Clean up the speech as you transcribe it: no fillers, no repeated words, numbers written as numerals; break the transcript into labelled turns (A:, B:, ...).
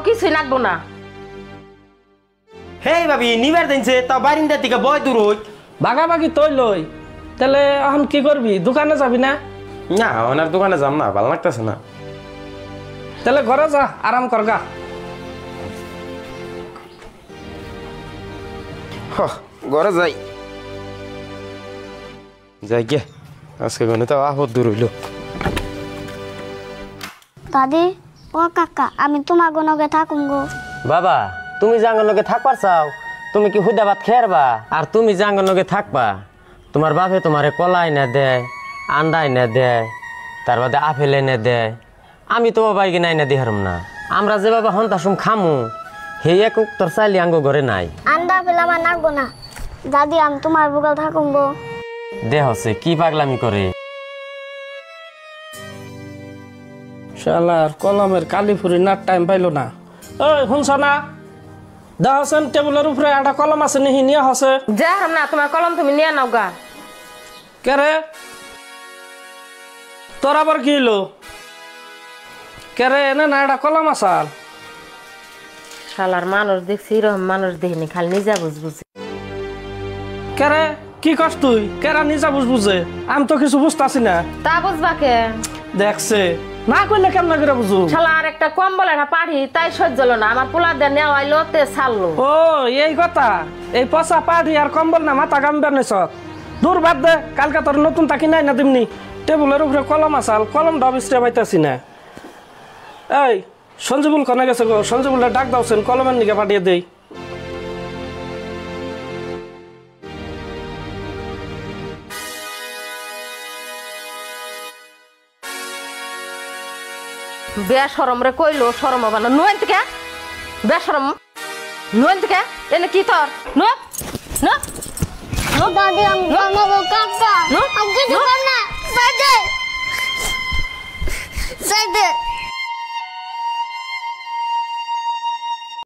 A: কিছুই লাগবো না।
B: হে ভাবি নিবার দিনছে তা বারিন্দার দিকে বয় দূর হই
C: ভাগাভাগি তুই লই তাহলে এখন কি করবি দোকানে যাবি না?
B: না ওনার দোকানে যাম না ভালো লাগতেছে না।
C: তাহলে ঘরে যা আরাম কর গা।
B: ঘরে যাই যাই গে আজকে গনে তো আপদ দূর হইল।
D: দাদি ও কাকা আমি তোমার গনকে থাকুম গো।
E: বাবা তুমি জাঙ্গর লগে থাকবার চাও? তুমি কি হুদা ভাত খেয়ারবা? আর তুমি জাঙ্গর লগে থাকবা তোমার বাপে তোমারে কলা এনে দেয়, আন্ডা এনে দেয়, তার বাদে আপেল এনে দেয়। আমি তো বাবা কিনা এনে দিহারম না। আমরা যে বাবা হন্তাসুম খামু সেই এক তোর চাইলে আঙ্গ ঘরে নাই।
D: আন্ডা আপেল আমার নাকবো না দাদি আমি তোমার বুকাল থাকুম গো।
E: দেহ হচ্ছে কি পাগলামি করে।
C: শালার কলমের কালি ফুরি না টাইম পাইলো না। ওই শুনছ না দেখছেন টেবিলের উপরে একটা কলম আছে নিহি নিয়ে হসে
A: যা না তোমার কলম তুমি নিয়ে নাও গা।
C: কে রে তোর আবার কি হলো? কে রে এনে না একটা কলম আসাল।
A: শালার মানুষ দেখছি এরকম মানুষ দেখিনি খালি নিজা বুঝবুঝি।
C: কে রে কি কস তুই? কেরা নিজা বুঝবুঝে? আমি তো কিছু বুঝতেছি না।
A: তা বুঝবা কে?
C: দেখছে না কইলে কেমন করে বুঝু?
A: শালা আর একটা কম্বল একটা পাঠি তাই সহ্য হলো না। আমার পোলা দিয়ে নেওয়া আইলো তে ছাড়লো।
C: ও এই কথা। এই পচা পাঠি আর কম্বল না মাথা গাম বেনেছ দূর বাদ দে। কালকে তোর নতুন তাকি নাই না তেমনি টেবিলের উপরে কলম আসাল কলম ডাবিস্টে পাইতাছি না। এই সঞ্জীবুল কনে গেছে গো? সঞ্জীবুলের ডাক দাওছেন কলমের নিকে পাঠিয়ে দেই।
A: বেসরম রে কইলো সরম হবে না। নুয়েন থেকে বেসরম নুয়েন থেকে এনে কি তোর নো নো নো
D: দাদি আমি আমাগো কাকা
A: নো
D: আমি কিছু কম না সাইডে সাইডে